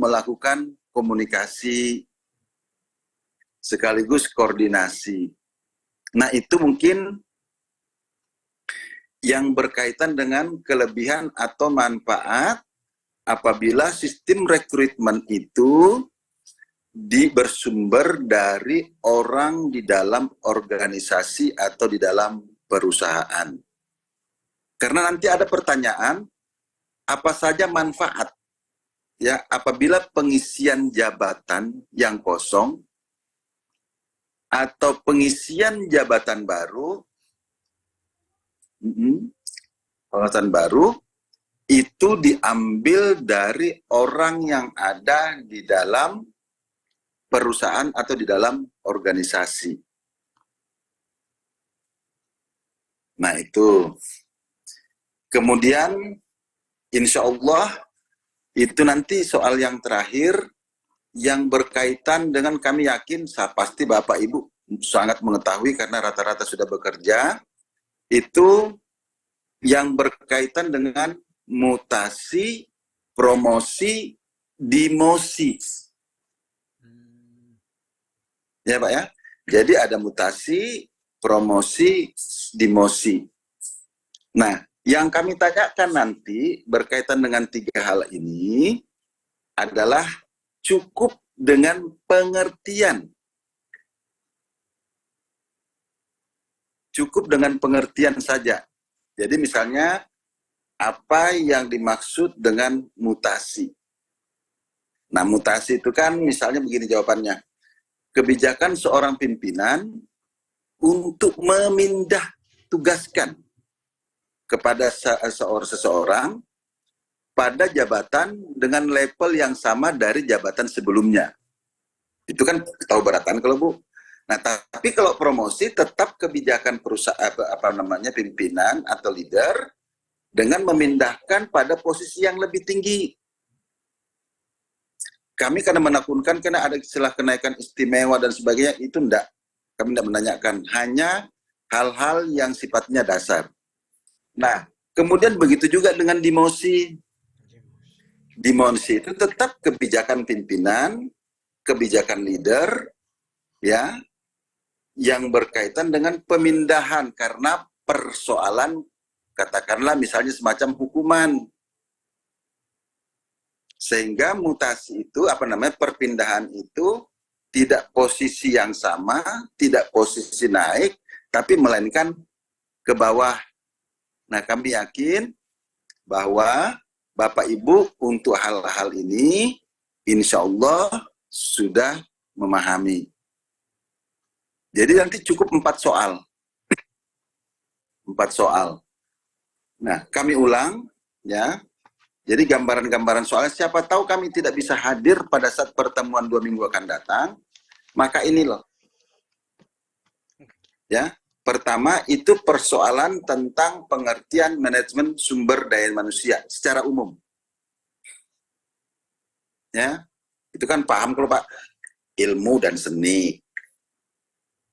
melakukan komunikasi sekaligus koordinasi. Nah, itu mungkin yang berkaitan dengan kelebihan atau manfaat apabila sistem rekrutmen itu bersumber dari orang di dalam organisasi atau di dalam perusahaan. Karena nanti ada pertanyaan, apa saja manfaat ya apabila pengisian jabatan yang kosong atau pengisian jabatan baru itu diambil dari orang yang ada di dalam perusahaan atau di dalam organisasi. Nah, itu. Kemudian, insya Allah, itu nanti soal yang terakhir, yang berkaitan dengan kami yakin, pasti Bapak Ibu sangat mengetahui karena rata-rata sudah bekerja, itu yang berkaitan dengan mutasi, promosi, demosi. Ya Pak ya, jadi ada mutasi, promosi, demosi. Nah, yang kami tanyakan nanti berkaitan dengan 3 hal ini adalah cukup dengan pengertian. Cukup dengan pengertian saja. Jadi misalnya, apa yang dimaksud dengan mutasi? Nah, mutasi itu kan misalnya begini jawabannya. Kebijakan seorang pimpinan untuk memindah tugaskan kepada seseorang pada jabatan dengan level yang sama dari jabatan sebelumnya. Itu kan tahu beratan kalau Bu. Nah, tapi kalau promosi tetap kebijakan perusahaan pimpinan atau leader dengan memindahkan pada posisi yang lebih tinggi. Kami karena menakunkan karena ada istilah kenaikan istimewa dan sebagainya, itu enggak. Kami tidak menanyakan, hanya hal-hal yang sifatnya dasar. Nah, kemudian begitu juga dengan demosi. Demosi itu tetap kebijakan pimpinan, kebijakan leader, ya, yang berkaitan dengan pemindahan karena persoalan, katakanlah misalnya semacam hukuman. Sehingga mutasi itu, perpindahan itu tidak posisi yang sama, tidak posisi naik, tapi melainkan ke bawah. Nah, kami yakin bahwa Bapak Ibu untuk hal-hal ini, insya Allah sudah memahami. Jadi nanti cukup 4 soal. 4 soal. Nah, kami ulang, ya. Jadi gambaran-gambaran soalnya, siapa tahu kami tidak bisa hadir pada saat pertemuan 2 minggu akan datang, maka ini loh. Ya, pertama itu persoalan tentang pengertian manajemen sumber daya manusia secara umum. Ya, itu kan paham kalau Pak, ilmu dan seni.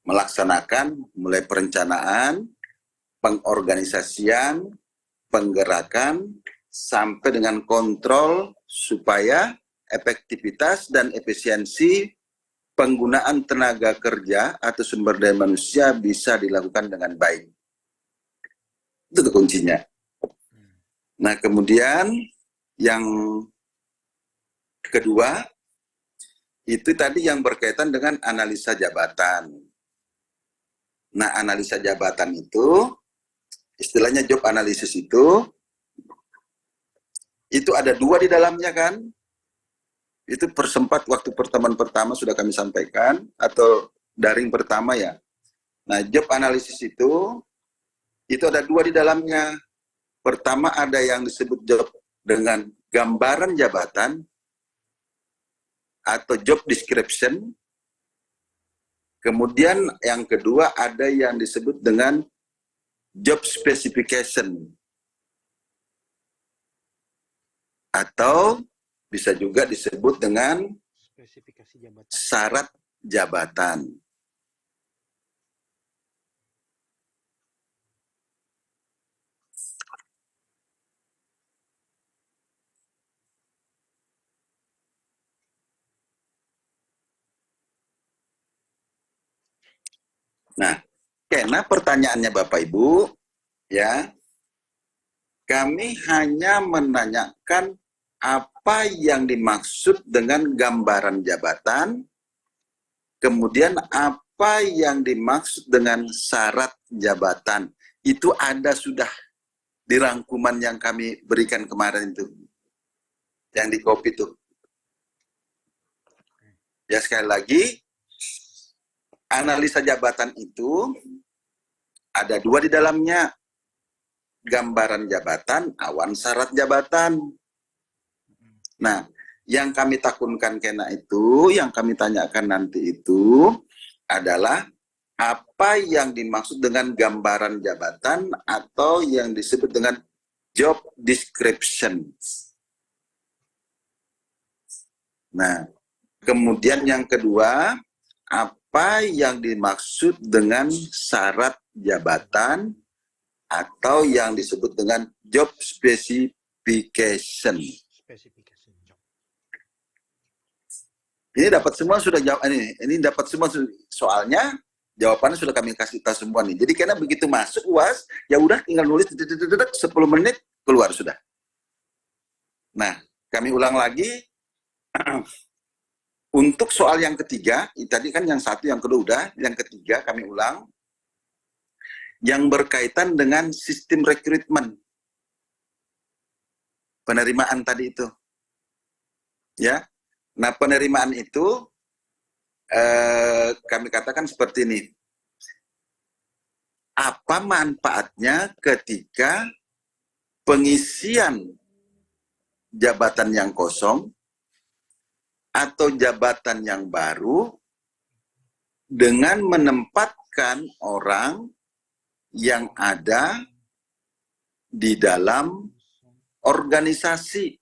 Melaksanakan mulai perencanaan, pengorganisasian, penggerakan, sampai dengan kontrol supaya efektivitas dan efisiensi penggunaan tenaga kerja atau sumber daya manusia bisa dilakukan dengan baik. Itu kuncinya. Nah, kemudian yang kedua, itu tadi yang berkaitan dengan analisa jabatan. Nah, analisa jabatan itu, istilahnya job analysis itu ada 2 di dalamnya kan. Itu waktu pertemuan pertama sudah kami sampaikan, atau daring pertama ya. Nah, job analysis itu ada 2 di dalamnya. Pertama ada yang disebut job dengan gambaran jabatan atau job description. Kemudian yang kedua ada yang disebut dengan job specification. Atau bisa juga disebut dengan syarat jabatan. Nah, karena pertanyaannya Bapak Ibu, ya, kami hanya menanyakan apa yang dimaksud dengan gambaran jabatan, kemudian apa yang dimaksud dengan syarat jabatan. Itu ada sudah di rangkuman yang kami berikan kemarin itu, yang di copy itu. Ya, sekali lagi, analisa jabatan itu ada dua di dalamnya. Gambaran jabatan, awan syarat jabatan. Nah, yang kami takunkan kena itu, yang kami tanyakan nanti itu adalah apa yang dimaksud dengan gambaran jabatan atau yang disebut dengan job description. Nah, kemudian yang kedua, apa yang dimaksud dengan syarat jabatan atau yang disebut dengan job specification. Ini dapat semua sudah jawab ini dapat semua soalnya jawabannya sudah kami kasih tahu semua nih. Jadi karena begitu masuk UAS, ya udah tinggal nulis 10 menit keluar sudah. Nah, kami ulang lagi untuk soal yang ketiga, tadi kan yang satu, yang kedua udah, yang ketiga kami ulang yang berkaitan dengan sistem rekrutmen penerimaan tadi itu. Ya. Nah, penerimaan itu kami katakan seperti ini. Apa manfaatnya ketika pengisian jabatan yang kosong atau jabatan yang baru dengan menempatkan orang yang ada di dalam organisasi.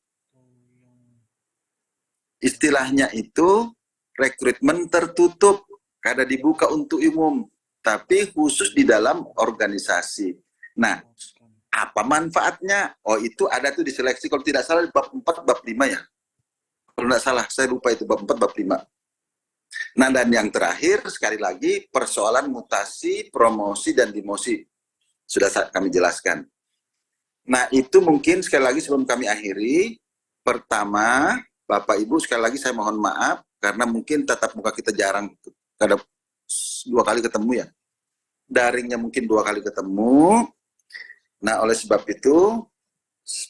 Istilahnya itu rekrutmen tertutup, kada dibuka untuk umum, tapi khusus di dalam organisasi. Nah, apa manfaatnya? Oh, itu ada tuh di seleksi, kalau tidak salah bab 4, bab 5 ya. Kalau tidak salah, saya lupa itu bab 4, bab 5. Nah, dan yang terakhir, sekali lagi, persoalan mutasi, promosi, dan demosi. Sudah kami jelaskan. Nah, itu mungkin sekali lagi sebelum kami akhiri, pertama, Bapak Ibu, sekali lagi saya mohon maaf, karena mungkin tatap muka kita jarang, kada 2 kali ketemu ya. Daringnya mungkin 2 kali ketemu. Nah, oleh sebab itu,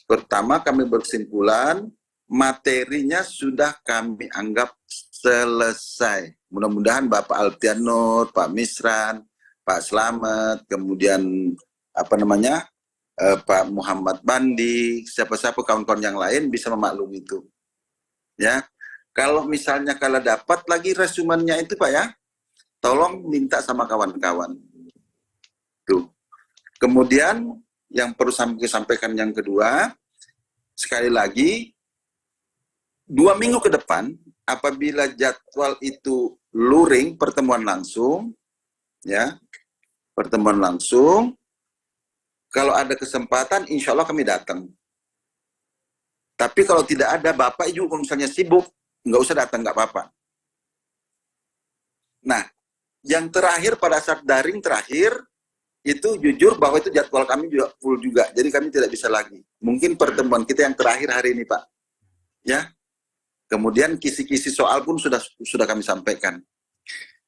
pertama kami berkesimpulan, materinya sudah kami anggap selesai. Mudah-mudahan Bapak Alfian Nur, Pak Misran, Pak Slamet, kemudian Pak Muhammad Bandi, siapa-siapa kawan-kawan yang lain bisa memaklumi itu. Ya, kalau misalnya kalau dapat lagi resumennya itu Pak ya, tolong minta sama kawan-kawan. Tuh. Kemudian yang perlu sampaikan yang kedua, sekali lagi, 2 minggu ke depan, apabila jadwal itu luring, pertemuan langsung, ya, pertemuan langsung, kalau ada kesempatan, insya Allah kami datang. Tapi kalau tidak ada, Bapak juga kalau misalnya sibuk, nggak usah datang, nggak apa-apa. Nah, yang terakhir pada saat daring terakhir, itu jujur bahwa itu jadwal kami juga full juga, jadi kami tidak bisa lagi. Mungkin pertemuan kita yang terakhir hari ini, Pak. Ya. Kemudian kisi-kisi soal pun sudah kami sampaikan.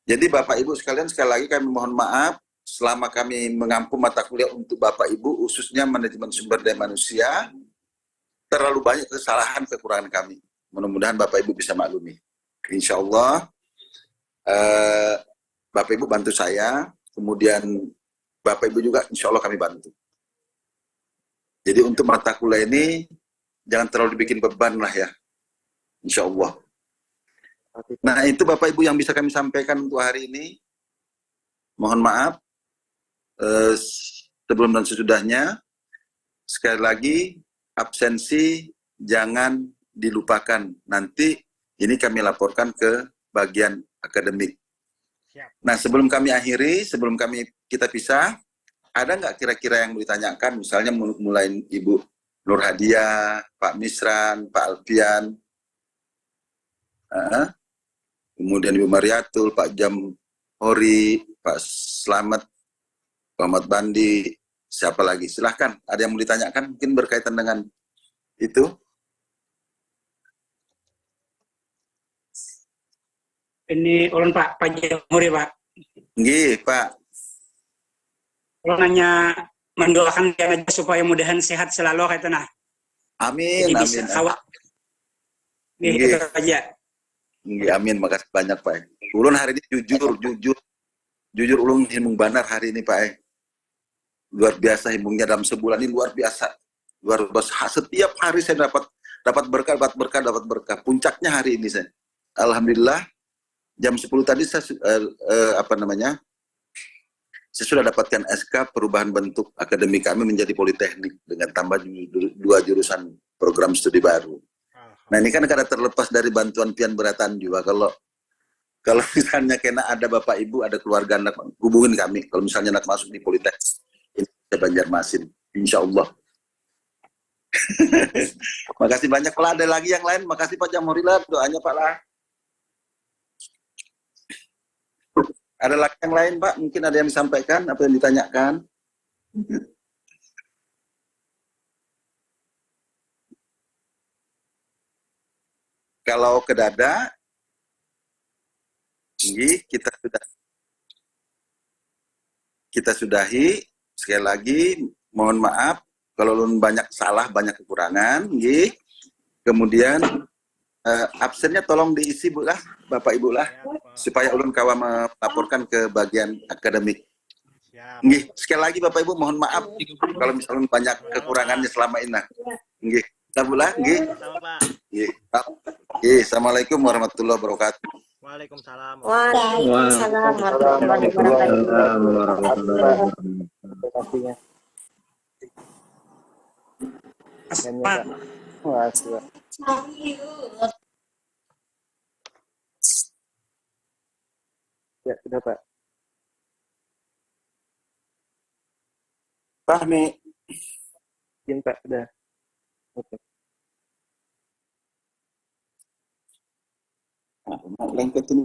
Jadi Bapak Ibu sekalian, sekali lagi kami mohon maaf selama kami mengampu mata kuliah untuk Bapak Ibu, khususnya manajemen sumber daya manusia, terlalu banyak kesalahan kekurangan kami. Mudah-mudahan Bapak Ibu bisa maklumi. Insya Allah Bapak Ibu bantu saya, kemudian Bapak Ibu juga insya Allah kami bantu. Jadi untuk mata kuliah ini jangan terlalu dibikin beban lah ya, insya Allah. Nah, itu Bapak Ibu yang bisa kami sampaikan untuk hari ini. Mohon maaf sebelum dan sesudahnya. Sekali lagi, absensi jangan dilupakan. Nanti ini kami laporkan ke bagian akademik. Nah, sebelum kami akhiri, sebelum kita pisah, ada nggak kira-kira yang mau ditanyakan? Misalnya mulai Ibu Nur Hadiah, Pak Misran, Pak Alfian, kemudian Ibu Mariatul, Pak Jamhori, Pak Slamet, Muhammad Bandi, siapa lagi? Silahkan, ada yang mau ditanyakan mungkin berkaitan dengan itu? Ini ulun Pak Jamhuri Pak. Nggih, Pak. Ulun hanya mendoakan dia aja supaya mudahan sehat selalu kayak itu nah. Amin, Jadi bisa amin. kawat. Itu Nggih. aja. Nggih, amin. Makasih banyak, Pak. Ulun hari ini jujur ulun himbung banar hari ini, Pak. Luar biasa himbungnya dalam sebulan ini luar biasa. Luar biasa. Setiap hari saya dapat berkah. Puncaknya hari ini saya. Alhamdulillah jam 10 tadi saya saya sudah dapatkan SK perubahan bentuk akademi kami menjadi politeknik dengan tambah 2 jurusan program studi baru. Nah ini kan kada terlepas dari bantuan pian beratan juga. Kalau misalnya kena ada bapak ibu, ada keluarga anak, hubungin kami. Kalau misalnya anak masuk di politeknik Banjarmasin, insya Allah. Makasih banyak. Kalau ada lagi yang lain, makasih Pak Jamhurilah, doanya Pak lah. Ada lagi yang lain Pak? Mungkin ada yang disampaikan, apa yang ditanyakan? Kalau ke dada, ini kita sudahi. Sekali lagi, mohon maaf kalau ulun banyak salah, banyak kekurangan. Kemudian absennya tolong diisi Bu lah, Bapak Ibu lah, supaya ulun kawa melaporkan ke bagian akademik. Nggih, sekali lagi Bapak Ibu mohon maaf kalau misalnya banyak kekurangannya selama ini. Nggih, lah nggih. Nggih. Nggih, Assalamualaikum warahmatullahi wabarakatuh. Waalaikumsalam. Waalaikumsalam warahmatullahi wabarakatuh. Ya, sudah Pak. Fahmi. Izin Pak, sudah. Oke. Lengket ini.